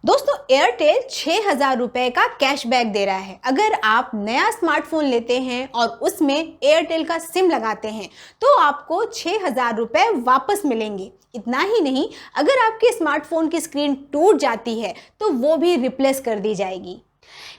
दोस्तों एयरटेल 6,000 रुपए का कैशबैक दे रहा है। अगर आप नया स्मार्टफोन लेते हैं और उसमें एयरटेल का सिम लगाते हैं तो आपको 6,000 रुपए वापस मिलेंगे। इतना ही नहीं, अगर आपके स्मार्टफोन की स्क्रीन टूट जाती है तो वो भी रिप्लेस कर दी जाएगी।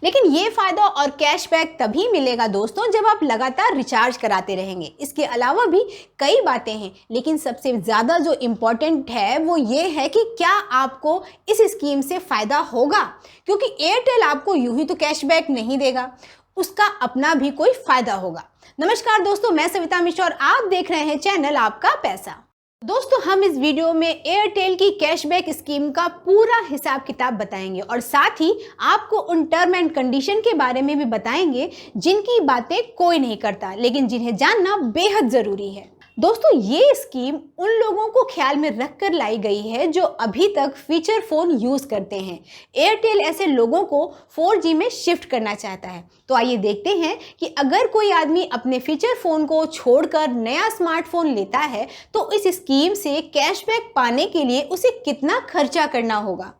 लेकिन ये फायदा और कैशबैक तभी मिलेगा दोस्तों जब आप लगातार रिचार्ज कराते रहेंगे। इसके अलावा भी कई बातें हैं, लेकिन सबसे ज़्यादा जो इम्पोर्टेंट है वो ये है कि क्या आपको इस स्कीम से फ़ायदा होगा, क्योंकि एयरटेल आपको यूं ही तो कैशबैक नहीं देगा, उसका अपना भी कोई फ़ायदा होगा। नमस्कार दोस्तों, मैं सविता मिश्रा और आप देख रहे हैं चैनल आपका पैसा। दोस्तों हम इस वीडियो में एयरटेल की कैशबैक स्कीम का पूरा हिसाब किताब बताएंगे और साथ ही आपको उन टर्म एंड कंडीशन के बारे में भी बताएंगे जिनकी बातें कोई नहीं करता, लेकिन जिन्हें जानना बेहद ज़रूरी है। दोस्तों ये स्कीम उन लोगों को ख्याल में रखकर लाई गई है जो अभी तक फीचर फ़ोन यूज़ करते हैं। एयरटेल ऐसे लोगों को 4G में शिफ्ट करना चाहता है। तो आइए देखते हैं कि अगर कोई आदमी अपने फीचर फ़ोन को छोड़कर नया स्मार्टफोन लेता है तो इस स्कीम से कैशबैक पाने के लिए उसे कितना खर्चा करना होगा।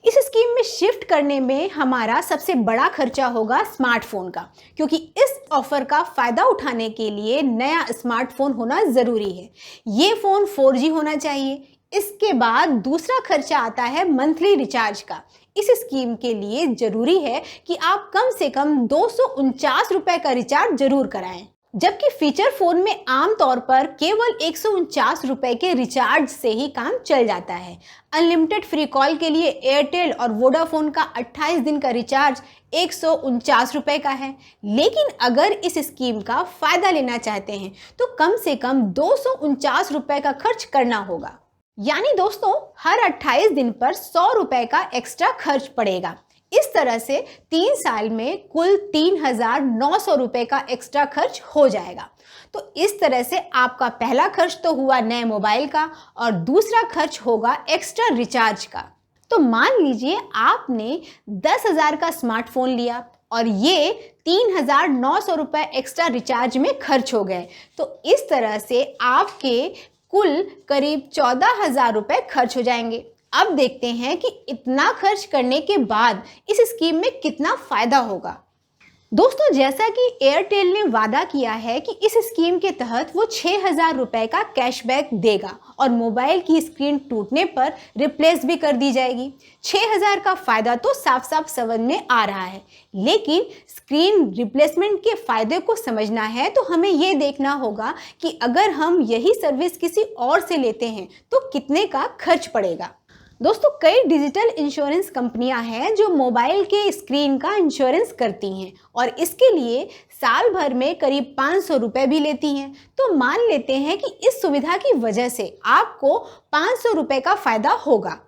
इस स्कीम में शिफ्ट करने में हमारा सबसे बड़ा खर्चा होगा स्मार्टफोन का, क्योंकि इस ऑफर का फ़ायदा उठाने के लिए नया स्मार्टफोन होना ज़रूरी है। ये फ़ोन 4G होना चाहिए। इसके बाद दूसरा खर्चा आता है मंथली रिचार्ज का। इस स्कीम के लिए ज़रूरी है कि आप कम से कम 249 रुपये का रिचार्ज ज़रूर कराएं, जबकि फीचर फ़ोन में आमतौर पर केवल 149 रुपये के रिचार्ज से ही काम चल जाता है। अनलिमिटेड फ्री कॉल के लिए एयरटेल और वोडाफोन का 28 दिन का रिचार्ज 149 रुपये का है। लेकिन अगर इस स्कीम का फ़ायदा लेना चाहते हैं तो कम से कम 249 रुपये का खर्च करना होगा। यानी दोस्तों हर 28 दिन पर 100 रुपये का एक्स्ट्रा खर्च पड़ेगा। इस तरह से 3 साल में कुल 3,900 रुपये का एक्स्ट्रा खर्च हो जाएगा। तो इस तरह से आपका पहला खर्च तो हुआ नए मोबाइल का और दूसरा खर्च होगा एक्स्ट्रा रिचार्ज का। तो मान लीजिए आपने 10,000 का स्मार्टफोन लिया और ये 3,900 रुपये एक्स्ट्रा रिचार्ज में खर्च हो गए, तो इस तरह से आपके कुल करीब 14,000 रुपये खर्च हो जाएंगे। अब देखते हैं कि इतना खर्च करने के बाद इस स्कीम में कितना फ़ायदा होगा। दोस्तों जैसा कि एयरटेल ने वादा किया है कि इस स्कीम के तहत वो 6,000 रुपये का कैशबैक देगा और मोबाइल की स्क्रीन टूटने पर रिप्लेस भी कर दी जाएगी। 6,000 का फ़ायदा तो साफ साफ समझ में आ रहा है, लेकिन स्क्रीन रिप्लेसमेंट के फ़ायदे को समझना है तो हमें ये देखना होगा कि अगर हम यही सर्विस किसी और से लेते हैं तो कितने का खर्च पड़ेगा। दोस्तों कई डिजिटल इंश्योरेंस कंपनियां हैं जो मोबाइल के स्क्रीन का इंश्योरेंस करती हैं और इसके लिए साल भर में करीब 500 रुपये भी लेती हैं। तो मान लेते हैं कि इस सुविधा की वजह से आपको 500 रुपये का फ़ायदा होगा।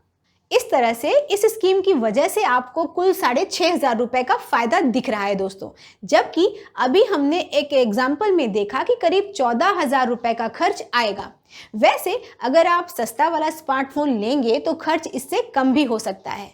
इस तरह से इस स्कीम की वजह से आपको कुल 6,500 रुपये का फ़ायदा दिख रहा है दोस्तों, जबकि अभी हमने एक एग्जाम्पल में देखा कि करीब 14,000 रुपये का खर्च आएगा। वैसे अगर आप सस्ता वाला स्मार्टफोन लेंगे तो खर्च इससे कम भी हो सकता है।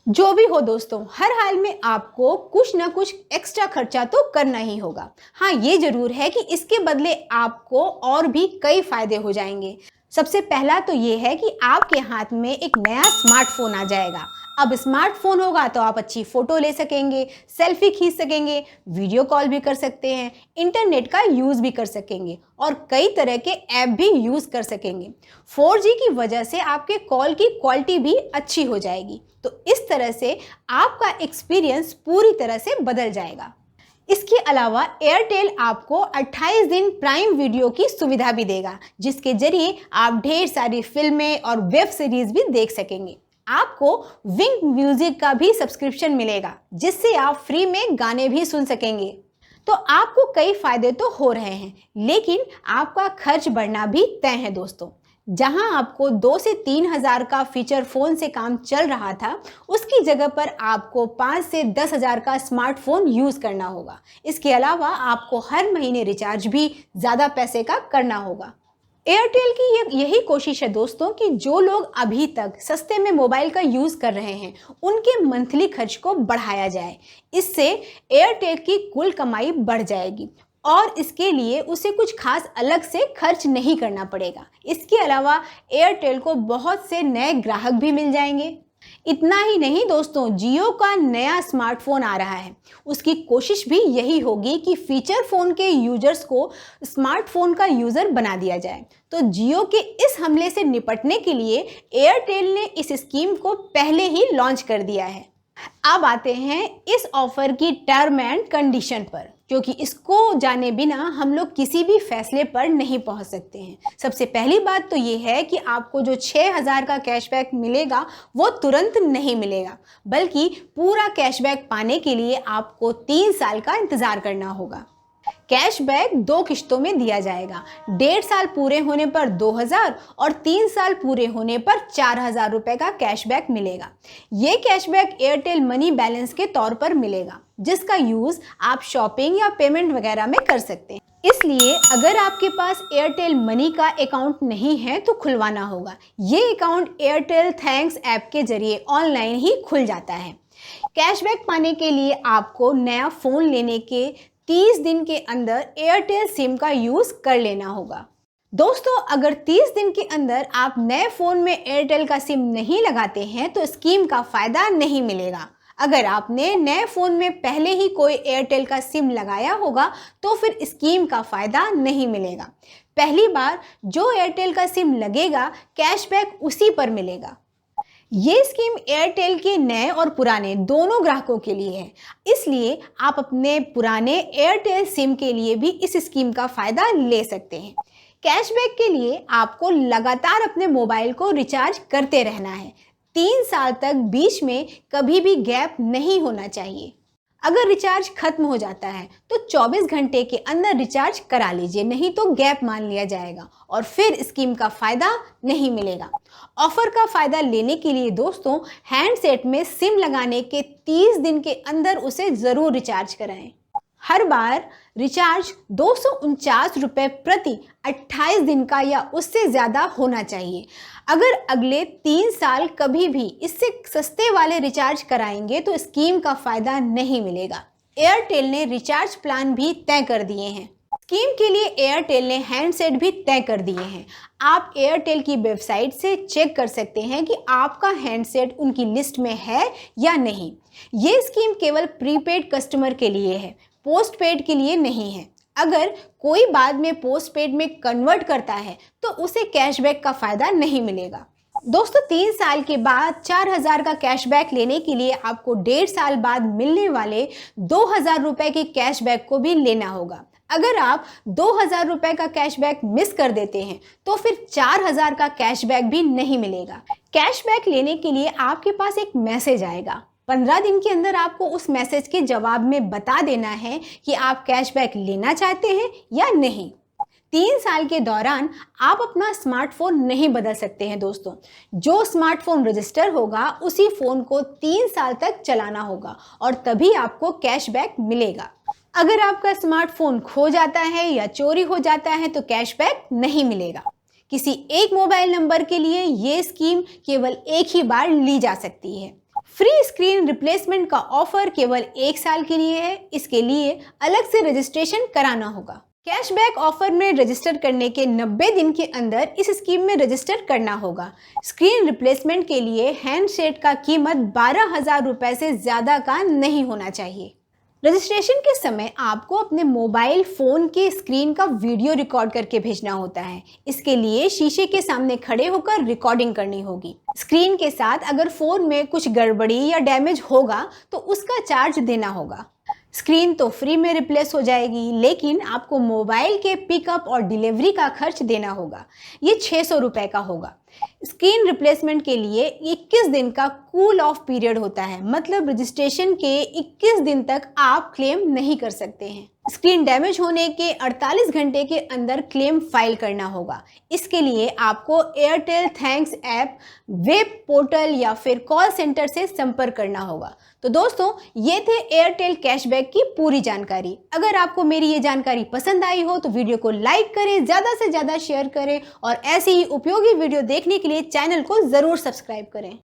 जो भी हो दोस्तों, हर हाल में आपको कुछ ना कुछ एक्स्ट्रा खर्चा तो करना ही होगा। हाँ ये ज़रूर है कि इसके बदले आपको और भी कई फ़ायदे हो जाएंगे। सबसे पहला तो ये है कि आपके हाथ में एक नया स्मार्टफोन आ जाएगा। अब स्मार्टफोन होगा तो आप अच्छी फ़ोटो ले सकेंगे, सेल्फी खींच सकेंगे, वीडियो कॉल भी कर सकते हैं, इंटरनेट का यूज़ भी कर सकेंगे और कई तरह के ऐप भी यूज़ कर सकेंगे। 4G की वजह से आपके कॉल की क्वालिटी भी अच्छी हो जाएगी। तो इस तरह से आपका एक्सपीरियंस पूरी तरह से बदल जाएगा। इसके अलावा एयरटेल आपको 28 दिन प्राइम वीडियो की सुविधा भी देगा, जिसके जरिए आप ढेर सारी फिल्में और वेब सीरीज़ भी देख सकेंगे। आपको विंक म्यूजिक का भी सब्सक्रिप्शन मिलेगा, जिससे आप फ्री में गाने भी सुन सकेंगे। तो आपको कई फ़ायदे तो हो रहे हैं, लेकिन आपका खर्च बढ़ना भी तय है दोस्तों। जहां आपको 2 से 3,000 का फीचर फ़ोन से काम चल रहा था, उसकी जगह पर आपको 5 से 10,000 का स्मार्टफोन यूज़ करना होगा। इसके अलावा आपको हर महीने रिचार्ज भी ज़्यादा पैसे का करना होगा। एयरटेल की यही कोशिश है दोस्तों कि जो लोग अभी तक सस्ते में मोबाइल का यूज़ कर रहे हैं उनके मंथली खर्च को बढ़ाया जाए। इससे एयरटेल की कुल कमाई बढ़ जाएगी और इसके लिए उसे कुछ खास अलग से खर्च नहीं करना पड़ेगा। इसके अलावा एयरटेल को बहुत से नए ग्राहक भी मिल जाएंगे। इतना ही नहीं दोस्तों, जियो का नया स्मार्टफोन आ रहा है। उसकी कोशिश भी यही होगी कि फीचर फोन के यूजर्स को स्मार्टफोन का यूजर बना दिया जाए। तो जियो के इस हमले से निपटने के लिए एयरटेल ने इस स्कीम को पहले ही लॉन्च कर दिया है। अब आते हैं इस ऑफर की टर्म एंड कंडीशन पर, क्योंकि इसको जाने बिना हम लोग किसी भी फैसले पर नहीं पहुंच सकते हैं। सबसे पहली बात तो ये है कि आपको जो 6000 का कैशबैक मिलेगा वो तुरंत नहीं मिलेगा, बल्कि पूरा कैशबैक पाने के लिए आपको 3 साल का इंतजार करना होगा। कैशबैक 2 किश्तों में दिया जाएगा। 1.5 साल पूरे होने पर 2000 और 3 साल पूरे होने पर 4000 रुपए का कैशबैक मिलेगा। ये कैशबैक एयरटेल मनी बैलेंस के तौर पर मिलेगा, जिसका यूज आप शॉपिंग या पेमेंट वगैरह में कर सकते हैं। इसलिए अगर आपके पास एयरटेल मनी का अकाउंट नहीं है तो खुलवाना होगा। ये अकाउंट एयरटेल थैंक्स ऐप के जरिए ऑनलाइन ही खुल जाता है। कैशबैक पाने के लिए आपको नया फोन लेने के 30 दिन के अंदर एयरटेल सिम का यूज कर लेना होगा। दोस्तों, अगर 30 दिन के अंदर आप नए फोन में एयरटेल का सिम नहीं लगाते हैं तो स्कीम का फायदा नहीं मिलेगा। अगर आपने नए फोन में पहले ही कोई एयरटेल का सिम लगाया होगा तो फिर स्कीम का फायदा नहीं मिलेगा। पहली बार जो एयरटेल का सिम लगेगा, कैशबैक उसी पर मिलेगा। ये स्कीम एयरटेल के नए और पुराने दोनों ग्राहकों के लिए है, इसलिए आप अपने पुराने एयरटेल सिम के लिए भी इस स्कीम का फायदा ले सकते हैं। कैशबैक के लिए आपको लगातार अपने मोबाइल को रिचार्ज करते रहना है। 3 साल तक बीच में कभी भी गैप नहीं होना चाहिए। अगर रिचार्ज खत्म हो जाता है तो 24 घंटे के अंदर रिचार्ज करा लीजिए, नहीं तो गैप मान लिया जाएगा और फिर स्कीम का फायदा नहीं मिलेगा। ऑफर का फायदा लेने के लिए दोस्तों, हैंडसेट में सिम लगाने के 30 दिन के अंदर उसे जरूर रिचार्ज कराएं। हर बार रिचार्ज 249 रुपये प्रति 28 दिन का या उससे ज़्यादा होना चाहिए। अगर अगले 3 साल कभी भी इससे सस्ते वाले रिचार्ज कराएंगे तो स्कीम का फ़ायदा नहीं मिलेगा। एयरटेल ने रिचार्ज प्लान भी तय कर दिए हैं। स्कीम के लिए एयरटेल ने हैंडसेट भी तय कर दिए हैं। आप एयरटेल की वेबसाइट से चेक कर सकते हैं कि आपका हैंडसेट उनकी लिस्ट में है या नहीं। ये स्कीम केवल प्रीपेड कस्टमर के लिए है, पोस्ट पेड के लिए नहीं है। अगर कोई बाद में पोस्ट पेड में कन्वर्ट करता है तो उसे कैशबैक का फायदा नहीं मिलेगा। दोस्तों, 3 साल के बाद 4000 का कैशबैक लेने के लिए आपको 1.5 साल बाद मिलने वाले 2000 रुपए के कैशबैक को भी लेना होगा। अगर आप 2000 रुपए का कैशबैक मिस कर देते हैं तो फिर 4000 का कैशबैक भी नहीं मिलेगा। कैशबैक लेने के लिए आपके पास एक मैसेज आएगा। 15 दिन के अंदर आपको उस मैसेज के जवाब में बता देना है कि आप कैशबैक लेना चाहते हैं या नहीं। 3 साल के दौरान आप अपना स्मार्टफोन नहीं बदल सकते हैं दोस्तों। जो स्मार्टफोन रजिस्टर होगा उसी फ़ोन को 3 साल तक चलाना होगा और तभी आपको कैशबैक मिलेगा। अगर आपका स्मार्टफोन खो जाता है या चोरी हो जाता है तो कैशबैक नहीं मिलेगा। किसी एक मोबाइल नंबर के लिए ये स्कीम केवल एक ही बार ली जा सकती है। फ्री स्क्रीन रिप्लेसमेंट का ऑफर केवल 1 साल के लिए है। इसके लिए अलग से रजिस्ट्रेशन कराना होगा। कैशबैक ऑफर में रजिस्टर करने के 90 दिन के अंदर इस स्कीम में रजिस्टर करना होगा। स्क्रीन रिप्लेसमेंट के लिए हैंडसेट का कीमत 12,000 रुपए से ज़्यादा का नहीं होना चाहिए। रजिस्ट्रेशन के समय आपको अपने मोबाइल फ़ोन के स्क्रीन का वीडियो रिकॉर्ड करके भेजना होता है। इसके लिए शीशे के सामने खड़े होकर रिकॉर्डिंग करनी होगी। स्क्रीन के साथ अगर फ़ोन में कुछ गड़बड़ी या डैमेज होगा तो उसका चार्ज देना होगा। स्क्रीन तो फ्री में रिप्लेस हो जाएगी, लेकिन आपको मोबाइल के पिकअप और डिलीवरी का खर्च देना होगा। ये 600 रुपये का होगा। स्क्रीन रिप्लेसमेंट के लिए 21 दिन का कूल ऑफ पीरियड होता है, मतलब रजिस्ट्रेशन के 21 दिन तक आप क्लेम नहीं कर सकते हैं। स्क्रीन डैमेज होने के 48 घंटे के अंदर क्लेम फाइल करना होगा। इसके लिए आपको Airtel thanks app, web portal या फिर कॉल सेंटर से संपर्क करना होगा। तो दोस्तों, ये थे एयरटेल कैशबैक की पूरी जानकारी। अगर आपको मेरी ये जानकारी पसंद आई हो तो वीडियो को लाइक करें, ज़्यादा से ज़्यादा शेयर करें और ऐसी ही उपयोगी वीडियो देखने के लिए चैनल को ज़रूर सब्सक्राइब करें।